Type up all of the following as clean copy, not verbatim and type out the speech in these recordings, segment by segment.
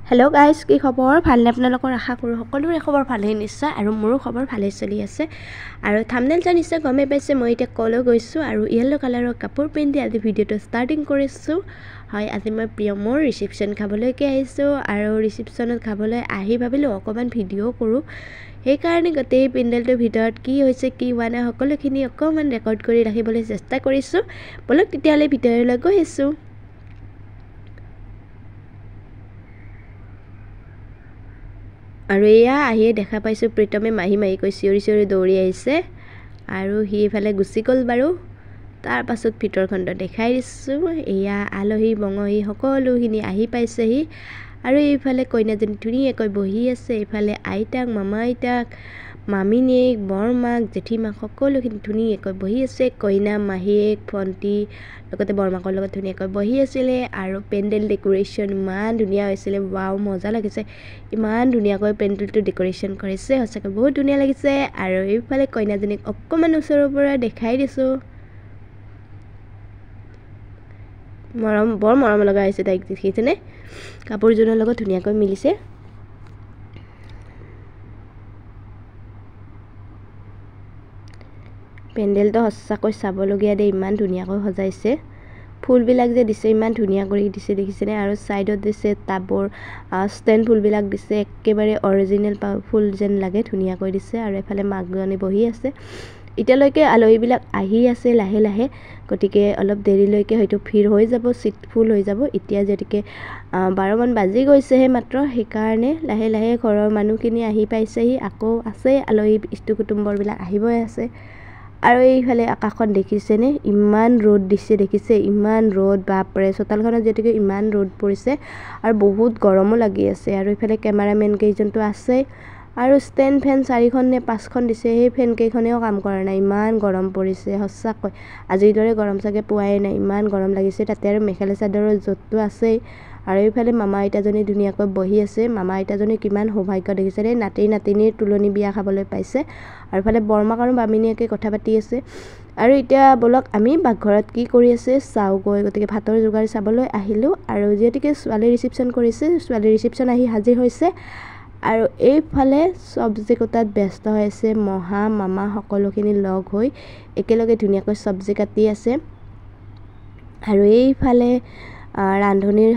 Hello guys की खबर भालने आपनालोকৰ आशा करूँ সকলোৰে খবৰ ভালেই নিশ্চয় আৰু মোৰো খবৰ ভালেই চলি আছে আৰু থাম্বনেল টা নিশ্চয় গমে পাইছে মই এতিয়া কলৈ গৈছো আৰু ইয়েলো কালাৰৰ কাপোৰ পিন্ধি আজি ভিডিওটো ষ্টাৰ্টিং কৰিছো হয় আজি মই প্ৰিয়মৰ ৰিসেপশন খাবলৈকে আহিছো আৰু ৰিসেপশনত খাবলৈ আহি ভাবিলো অকমান ভিডিও কৰো এই কাৰণে গতেই পেন্ডেলটোৰ ভিতৰত কি হৈছে কি হোৱা সকলোখিনি অকমান ৰেকৰ্ড কৰি ৰাখিবলৈ চেষ্টা কৰিছো বলক তেতিয়ালে ভিতৰলৈ গৈছো আৰু এয়া আহিয়ে দেখা পাইছো প্ৰীতমে মাহি কৈ চিঞৰি দৌৰি আহিছে আৰু হি ফালে গুছি গল বাৰু তাৰ পাছত ভিতৰ খণ্ড দেখাই দিছো এয়া আলহী বঙহী সকলোখিনি আহি পাইছেহি আৰু এইফালে কইনাজনী ধুনীয়াকৈ বহি আছে এইফালে আইতাক মামা আইতাক মামিনীক বৰমাক জেঠিমাক সকলোখিনি ধুনীয়াকৈ বহি আছে কইনা মাহীক ভণ্টি লগতে বৰমাকৰ লগত ধুনীয়াকৈ বহি আছিল আৰু পেন্ডেল ডেকোৰেশন ইমান ধুনীয়া হৈছিল ওয়াও মজা লাগিছে ইমান ধুনীয়াকৈ পেন্ডেলটো ডেকোৰেশন কৰিছে সঁচাকৈ বহুত ধুনীয়া লাগিছে আৰু এইফালে কইনাজনীক অকমান ওচৰৰ পৰা দেখাই দিছো বৰ মৰম লগা হৈছে তাইক দেখিছেনে কাপোৰজনৰ লগত ধুনীয়াকৈ মিলিছে পেন্ডেলটো সঁচাকৈ চাবলগীয়া দে ইমান ধুনীয়াকৈ সজাইছে ফুলবিলাক যে দিছে ইমান ধুনীয়া কৰি দিছে দেখিছেনে আৰু সাইডত দিছে টাবৰ ষ্টেণ্ড ফুলবিলাক দিছে একেবাৰে অৰিজিনাল ফুল যেন লাগে ধুনীয়াকৈ দিছে আৰু এফালে মাকজনী বহি আছে ইতিয়ালৈকে আলহীবিলাক আহি আছে লাহে লাহে গটিকে অলপ দেৰিলৈকে হয়তো ভিৰ হৈ যাব সিট ফুল হৈ যাব ইতিয়া যেতিকে 12 মান বাজি গৈছে হে মাত্ৰ হে কাৰণে লাহে লাহে ঘৰৰ মানুহখিনি আহি পাইছেহি আকৌ আছে আলহী ইষ্টু কুটুম্বৰবিলাক আহিবই আছে আৰু এইফালে আকাশখন দেখিছেনে ইমান ৰ'দ দিছে দেখিছে ইমান ৰ'দ বাপৰে চোতালখনত যেতিকে ইমান ৰ'দ পৰিছে আৰু বহুত গৰমো লাগি আছে আৰু এইফালে কেমেৰামেন কেইজনটো আছে আৰু ষ্টেণ্ড ফেন 4খন নে 5খন দিছে সেই ফেন কেইখনেও কাম কৰা নাই ইমান গৰম পৰিছে হসাকৈ আজিৰ দৰে গৰম চাগে পোৱাই নাই ইমান গৰম লাগিছে তাতে আৰু মেখেলা চাদৰৰ জতটো আছে আৰু এইফালে মামা আইতাজনী ধুনীয়াকৈ বহি আছে মামা আইতাজনী কিমান সৌভাগ্য দেখিছে ৰে নাতিনীৰ তুলনি বিয়া খাবলৈ পাইছে আৰু ফালে বৰমাক আৰু বামিনীয়েকে কথা পাতি আছে আৰু এতিয়া বলক আমি বাঘৰত কি কৰি আছে চাও গৈ গতিকে ভাতৰ যোগাৰ চাবলৈ আহিলো আৰু যেতিকে ছোৱালী ৰিসেপশন কৰিছে ছোৱালী ৰিসেপশন আহি হাজিৰ হৈছে আৰু এইফালে সবজি কটাত ব্যস্ত হৈছে মহা মামা সকলোখিনি লগ হৈ একেলগে ধুনীয়াকৈ সবজি কাটি আছে আৰু এইফালে ৰান্ধনীৰ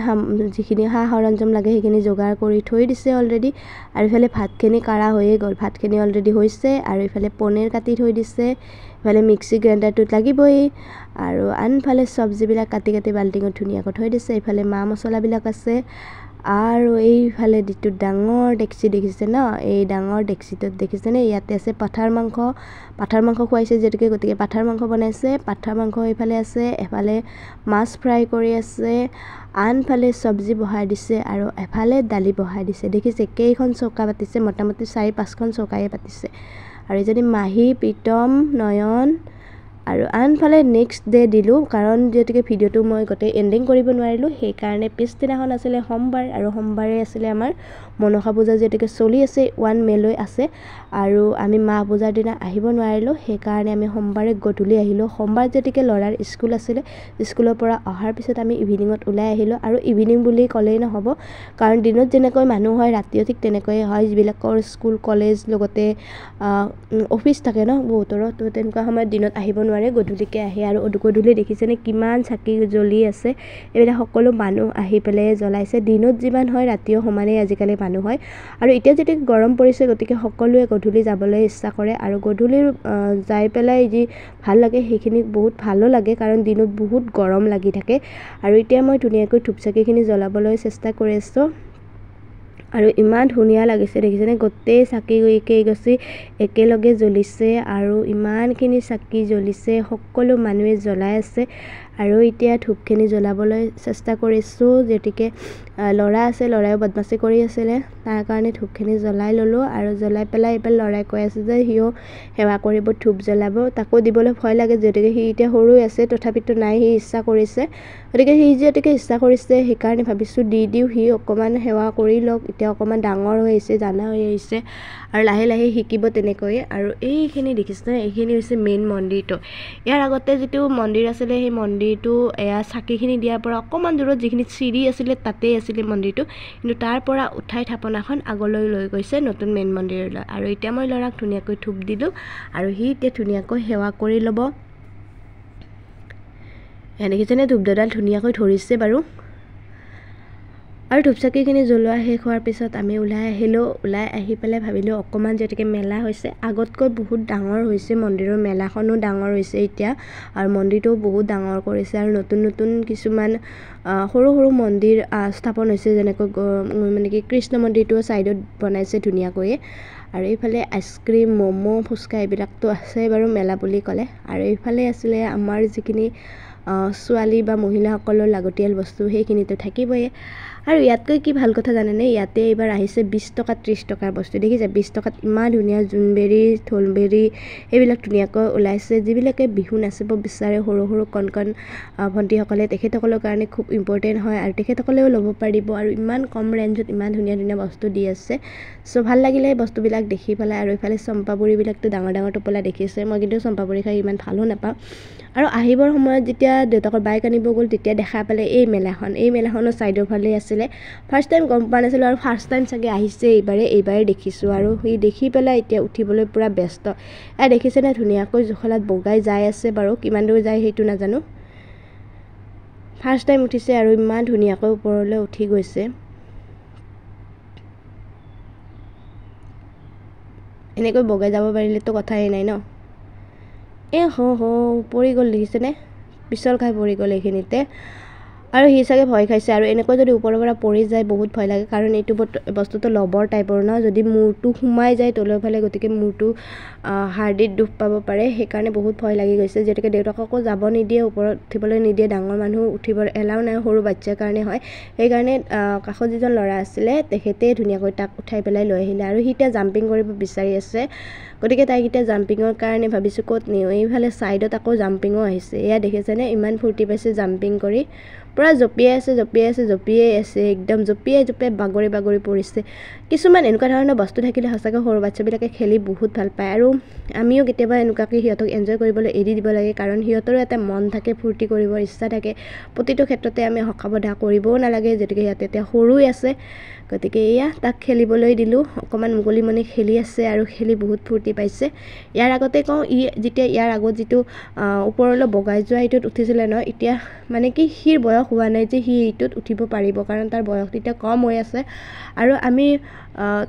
যিখিনি সৰঞ্জাম লাগে সেইখিনি যোগাৰ কৰি থৈ দিছে অলৰেডি আৰু ইফালে ভাতখিনি কাৰা হৈয়ে গল ভাতখিনি অলৰেডি হৈছে আৰু ইফালে পনীৰ কাটি থৈ দিছে ইফালে মিক্সি গ্ৰাইণ্ডাৰটোত লাগিবই আৰু আনফালে সবজিবিলাক কাটি বাল্টিঙত ধুনীয়াকৈ থৈ দিছে ইফালে মা মছলাবিলাক আছে আৰু এইফালে দিটো ডাঙৰ ডেক্সি দেখিছে ন এই ডাঙৰ ডেক্সিটোত দেখিছেনে ইয়াতে আছে পাঠাৰ মাংস খুৱাইছে যেতিকে গতিকে পাঠাৰ মাংস বনাইছে পাঠাৰ মাংস এইফালে আছে এফালে মাছ ফ্ৰাই কৰি আছে আনফালে সবজি বহাই দিছে আৰু এফালে দালি বহাই দিছে দেখিছে কেইখন চৌকা পাতিছে মোটামুটি 4-5খন চৌকায়ে পাতিছে আৰু এজনী মাহী প্ৰীতম নয়ন আৰু আনফালে নেক্সট ডে দিলো কাৰণ যেতিকে ভিডিওটো মই গতে এন্ডিং কৰিব নোৱাৰিলো সেই কাৰণে পিছদিনাখন আছিল সোমবাৰ আৰু সোমবাৰে আছিল আমাৰ মনসা পূজা যেতিকে চলি আছে 1 মে লৈ আছে আৰু আমি মা পূজাৰ দিনা আহিব নোৱাৰিলো সেই কাৰণে আমি সোমবাৰে গধূলি আহিলো সোমবাৰ যেতিকে লৰাৰ স্কুল আছিল স্কুলৰ পৰা অহাৰ পিছত আমি ইভিনিংত ওলাই আহিলো আৰু ইভিনিং বুলি কলেই নহব কাৰণ দিনত যেনেকৈ মানুহ হয় ৰাতিও ঠিক তেনেকৈ হয় যিবিলাকৰ স্কুল কলেজ লগতে অফিস থাকে ন বহুতৰ তো তেনেকুৱা সময়ত দিনত আহিব নোৱাৰে গধূলিকে আহে আৰু গধূলি দেখিছেনে কিমান চাকি জ্বলি আছে এবিলা সকলো মানুহ আহি পেলে জ্বলাইছে দিনত যিমান হয় ৰাতিও সমানে আজিকালি মানুহ হয় আৰু এতিয়া যেতি গৰম পৰিছে গতিকে সকলোৱে গধূলি যাবলৈ ইচ্ছা কৰে আৰু গধূলি যাই পেলাই যি ভাল লাগে সেইখিনি বহুত ভালো লাগে কাৰণ দিনত বহুত গৰম লাগি থাকে আৰু এতিয়া মই ধুনীয়াকৈ ধূপচাকিখিনি জ্বলাবলৈ চেষ্টা কৰি আছো আৰু ইমান ধুনীয়া লাগিছে দেখিছেনে গোটেই চাকি গছি একেলগে জ্বলিছে আৰু ইমানখিনি চাকি জ্বলিছে সকলো মানুহে জ্বলাই আছে আৰু এতিয়া ধূপখিনি জ্বলাবলৈ চেষ্টা কৰিছো যেতিকে লৰা আছে লৰায়ো বদমাশি কৰি আছিল তাৰ কাৰণে ধূপখিনি জ্বলাই ললো আৰু জ্বলাই পেলাই এবাৰ লৰাই কৈ আছে যে হিও সেৱা কৰিব ধূপ জ্বলাব তাকো দিবলৈ ভয় লাগে যেতিকে হি এতিয়া সৰু আছে তথাপিতো নাই হি ইচ্ছা কৰিছে গতিকে হি যেতিকে ইচ্ছা কৰিছে সেই কাৰণে ভাবিছো দিও হি অকমান সেৱা কৰি লওক এতিয়া অকমান ডাঙৰ হৈ আছে জানা হৈ আছে আৰু লাহে লাহে শিকিব তেনেকৈ আৰু এইখিনি দেখিছে এইখিনি হৈছে মেইন মন্দিৰটো ইয়াৰ আগতে যেটো মন্দিৰ আছিল সেই মন্দিৰ মন্দিৰটো এয়া চাকিখিনি দিয়াৰ পৰা অকণমান দূৰত যিখিনি চিৰি আছিলে তাতেই আছিলে মন্দিৰটো, কিন্তু তাৰ পৰা উঠাই থাপনাখন আগলৈ লৈ গৈছে নতুন মেইন মন্দিৰলৈ। আৰু এতিয়া মই ল'ৰাক ধুনীয়াকৈ ধূপ দিলোঁ আৰু সি এতিয়া ধুনীয়াকৈ সেৱা কৰি ল'ব। দেখিছেনে ধূপডাল ধুনীয়াকৈ ধৰিছে বাৰু। আৰু ধূপ চাকিখিনি জ্বলোৱা শেষ হোৱাৰ পিছত আমি ওলাই আহিলোঁ। ওলাই আহি পেলাই ভাবিলোঁ অকণমান যিহেতুকে মেলা হৈছে, আগতকৈ বহুত ডাঙৰ হৈছে মন্দিৰৰ মেলাখনো ডাঙৰ হৈছে এতিয়া, আৰু মন্দিৰটোও বহুত ডাঙৰ কৰিছে আৰু নতুন নতুন কিছুমান সৰু সৰু মন্দিৰ স্থাপন হৈছে, যেনেকৈ মানে কি কৃষ্ণ মন্দিৰটো ছাইডত বনাইছে ধুনীয়াকৈয়ে। আৰু এইফালে আইচক্ৰীম, ম'ম', ফুচকা এইবিলাকতো আছেই বাৰু মেলা বুলি ক'লে। আৰু এইফালে আছিলে আমাৰ যিখিনি ছোৱালী বা মহিলাসকলৰ লাগতিয়াল বস্তু, সেইখিনিতো থাকিবই। আৰু ইয়াতকৈ কি ভাল কথা জানেনে, ইয়াতে এইবাৰ আহিছে 20 টকা 30 টকাৰ বস্তু। দেখিছে 20 টকাত ইমান ধুনীয়া জোনবেৰী, ঢোলবেৰী এইবিলাক ধুনীয়াকৈ ওলাইছে। যিবিলাকে বিহু নাচিব বিচাৰে সৰু সৰু কণ কণ ভণ্টিসকলে, তেখেতসকলৰ কাৰণে খুব ইম্পৰ্টেণ্ট হয় আৰু তেখেতসকলেও ল'ব পাৰিব। আৰু ইমান কম ৰেঞ্জত ইমান ধুনীয়া ধুনীয়া বস্তু দি আছে। চ' ভাল লাগিলে বস্তুবিলাক দেখি পেলাই। আৰু এইফালে চম্পাপুৰিবিলাকতো ডাঙৰ ডাঙৰ টোপোলা দেখিছে, মই কিন্তু চম্পাপুৰি খাই ইমান ভালো নাপাওঁ। আৰু আহিবৰ সময়ত যেতিয়া দেউতাকৰ বাইক আনিব গ'ল তেতিয়া দেখা পালে এই মেলাখনৰ ছাইডৰ ফালে আছিলে। ফাৰ্ষ্ট টাইম গম পোৱা নাছিলোঁ আৰু ফাৰ্ষ্ট টাইম চাগে আহিছে এইবাৰে দেখিছোঁ। আৰু সি দেখি পেলাই এতিয়া উঠিবলৈ পূৰা ব্যস্ত। এয়া দেখিছেনে ধুনীয়াকৈ জখলাত বগাই যাই আছে বাৰু, কিমান দূৰ যায় সেইটো নাজানো। ফাৰ্ষ্ট টাইম উঠিছে আৰু ইমান ধুনীয়াকৈ ওপৰলৈ উঠি গৈছে। এনেকৈ বগাই যাব পাৰিলেতো কথাই নাই ন। পৰি গ'ল দেখিছেনে, পিছল খাই পৰি গ'ল এইখিনিতে। আৰু সি চাগে ভয় খাইছে। আৰু এনেকৈ যদি ওপৰৰ পৰা পৰি যায় বহুত ভয় লাগে, কাৰণ এইটো বস্তুটো লবৰ টাইপৰ ন, যদি মূৰটো সোমাই যায় তলৰ ফালে, গতিকে মূৰটো হাৰ্ডিত দুখ পাব পাৰে। সেইকাৰণে বহুত ভয় লাগি গৈছে। যিহেতুকে দেউতাককো যাব নিদিয়ে, ওপৰত উঠিবলৈ নিদিয়ে, ডাঙৰ মানুহ উঠিব এলাও নাই, সৰু বাচ্ছাৰ কাৰণে হয়। সেইকাৰণে কাষত যিজন ল'ৰা আছিলে তেখেতে ধুনীয়াকৈ তাক উঠাই পেলাই লৈ আহিলে। আৰু সি এতিয়া জাম্পিং কৰিব বিচাৰি আছে, গতিকে তাইক এতিয়া জাম্পিঙৰ কাৰণে ভাবিছোঁ ক'ত নিওঁ। এইফালে ছাইডত আকৌ জাম্পিঙো আহিছে। এয়া দেখিছেনে ইমান ফূৰ্তি পাইছে জাম্পিং কৰি, পূৰা জঁপিয়াই আছে, একদম জঁপিয়াই বাগৰি পৰিছে। কিছুমান এনেকুৱা ধৰণৰ বস্তু থাকিলে সঁচাকৈ সৰু বাচ্ছাবিলাকে খেলি বহুত ভাল পায়। আৰু আমিও কেতিয়াবা এনেকুৱাকৈ সিহঁতক এনজয় কৰিবলৈ এৰি দিব লাগে, কাৰণ সিহঁতৰো এটা মন থাকে, ফূৰ্তি কৰিবৰ ইচ্ছা থাকে। প্ৰতিটো ক্ষেত্ৰতে আমি হকা-বধা কৰিবও নালাগে, যিহেতুকে সিহঁতে এতিয়া সৰুই আছে। গতিকে এয়া তাক খেলিবলৈ দিলোঁ, অকণমান মুকলি মনে খেলি আছে আৰু খেলি বহুত ফূৰ্তি পাইছে। ইয়াৰ আগতে কওঁ, যেতিয়া ইয়াৰ আগত যিটো ওপৰলৈ বগাই যোৱা এইটোত উঠিছিলে ন, এতিয়া মানে কি সিৰ বয়স হোৱা নাই যে সি এইটোত উঠিব পাৰিব, কাৰণ তাৰ বয়স তেতিয়া কম হৈ আছে। আৰু আমি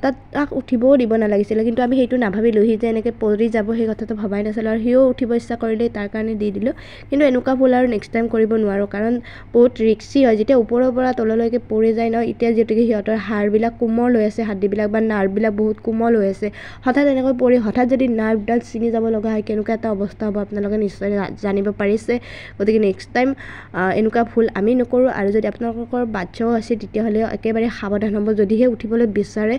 তাক উঠিবও দিব নালাগিছিলে, কিন্তু আমি সেইটো নাভাবিলোঁ। সি যে এনেকৈ পৰি যাব সেই কথাটো ভবাই নাছিলোঁ। আৰু সিও উঠিব ইচ্ছা কৰিলে, তাৰ কাৰণে দি দিলোঁ। কিন্তু এনেকুৱা ভুল আৰু নেক্সট টাইম কৰিব নোৱাৰোঁ, কাৰণ বহুত ৰিক্সি হয়। যেতিয়া ওপৰৰ পৰা তললৈকে পৰি যায় ন, এতিয়া যিহেতুকে সিহঁতৰ হাড়বিলাক কোমল হৈ আছে, হাড়বিলাক বা নাৰ্ভবিলাক বহুত কোমল হৈ আছে, হঠাৎ এনেকৈ পৰি হঠাৎ যদি নাৰ্ভডাল ছিঙি যাব লগা হয়, কেনেকুৱা এটা অৱস্থা হ'ব আপোনালোকে নিশ্চয় জানিব পাৰিছে। গতিকে নেক্সট টাইম এনেকুৱা ভুল আমি নকৰোঁ। আৰু যদি আপোনালোকৰ বাচ্ছাও আছে তেতিয়াহ'লে একেবাৰে সাৱধান হ'ব। যদিহে উঠিবলৈ বিচাৰে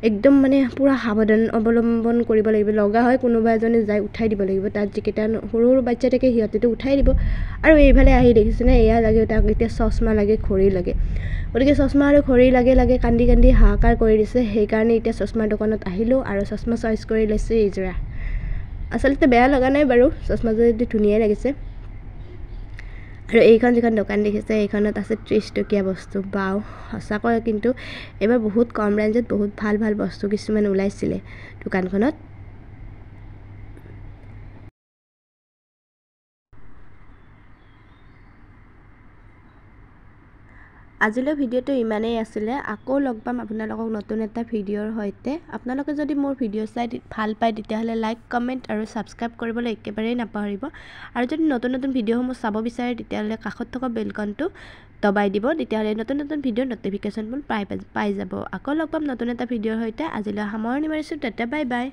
একদম মানে পূৰা সাৱধান অৱলম্বন কৰিব লাগিব। লগা হয় কোনোবা এজনে যাই উঠাই দিব লাগিব। তাত যিকেইটা সৰু সৰু বাচ্ছা থাকে সিহঁতেতো উঠাই দিব। আৰু এইফালে আহি দেখিছেনে, এয়া লাগে তাক এতিয়া চশমা লাগে, ঘড়ী লাগে। গতিকে চশমা আৰু ঘড়ী লাগে কান্দি হাহাকাৰ কৰি দিছে। সেইকাৰণে এতিয়া চশমাৰ দোকানত আহিলোঁ আৰু চশমা চইচ কৰি লৈছে এইযোৰা। আচলতে বেয়া লগা নাই বাৰু, চশমাযোৰ ধুনীয়াই লাগিছে। আৰু এইখন যিখন দোকান দেখিছে, এইখনত আছে 30 টকীয়া বস্তু। বাও, সঁচাকৈ কিন্তু এইবাৰ বহুত কম ৰেঞ্জত বহুত ভাল বস্তু কিছুমান ওলাইছিলে দোকানখনত। আজিলৈ ভিডিঅ'টো ইমানেই আছিলে। আকৌ লগ পাম আপোনালোকক নতুন এটা ভিডিঅ'ৰ সৈতে। আপোনালোকে যদি মোৰ ভিডিঅ' চাই ভাল পায় তেতিয়াহ'লে লাইক, কমেণ্ট আৰু ছাবস্ক্ৰাইব কৰিবলৈ একেবাৰেই নাপাহৰিব। আৰু যদি নতুন ভিডিঅ'সমূহ চাব বিচাৰে তেতিয়াহ'লে কাষত থকা বেলকনটো দবাই দিব, তেতিয়াহ'লে নতুন ভিডিঅ'ৰ ন'টিফিকেশ্যনবোৰ পাই যাব। আকৌ লগ পাম নতুন এটা ভিডিঅ'ৰ সৈতে। আজিলৈ সামৰণি মাৰিছোঁ, টাটা, বাই বাই।